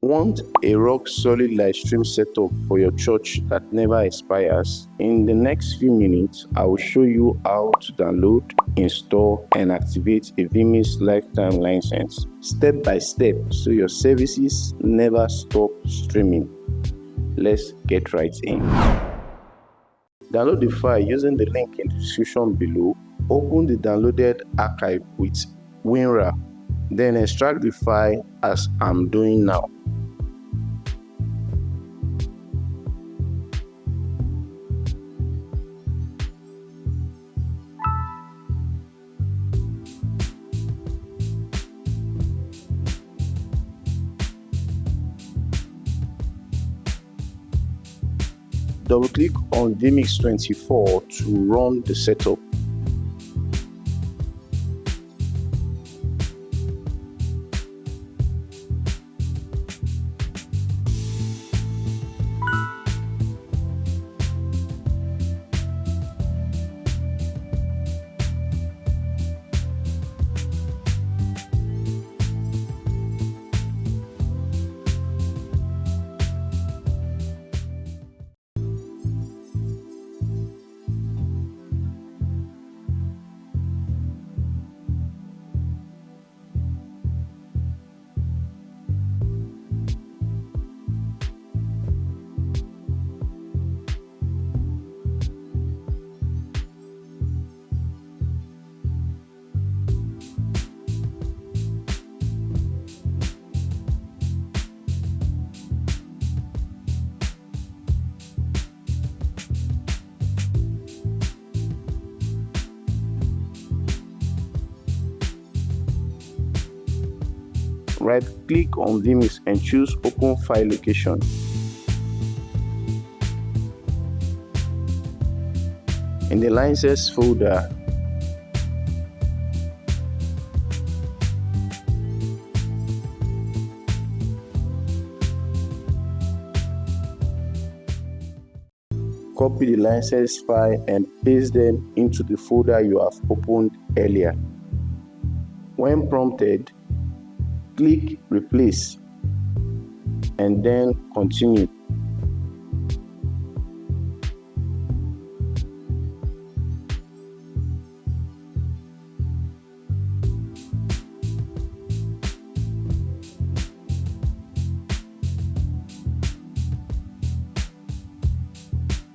Want a rock-solid live stream setup for your church that never expires? In the next few minutes, I will show you how to download, install, and activate a vMix lifetime license, step by step, so your services never stop streaming. Let's get right in. Download the file using the link in the description below. Open the downloaded archive with WinRAR, then extract the file as I'm doing now. Double-click on vMix 24 to run the setup. Right-click on vMix and choose Open File Location. In the licenses folder, copy the license file and paste them into the folder you have opened earlier. When prompted, click Replace and then Continue.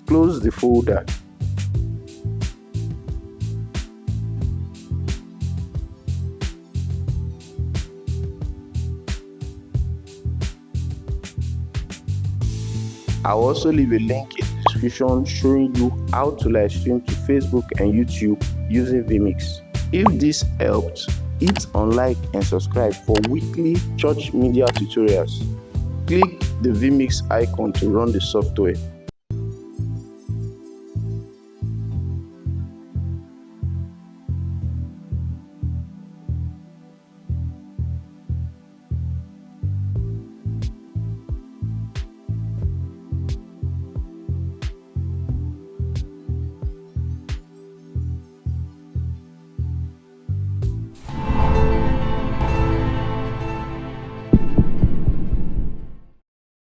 Close the folder. I'll also leave a link in the description showing you how to live stream to Facebook and YouTube using vMix. If this helped, hit on like and subscribe for weekly church media tutorials. Click the vMix icon to run the software.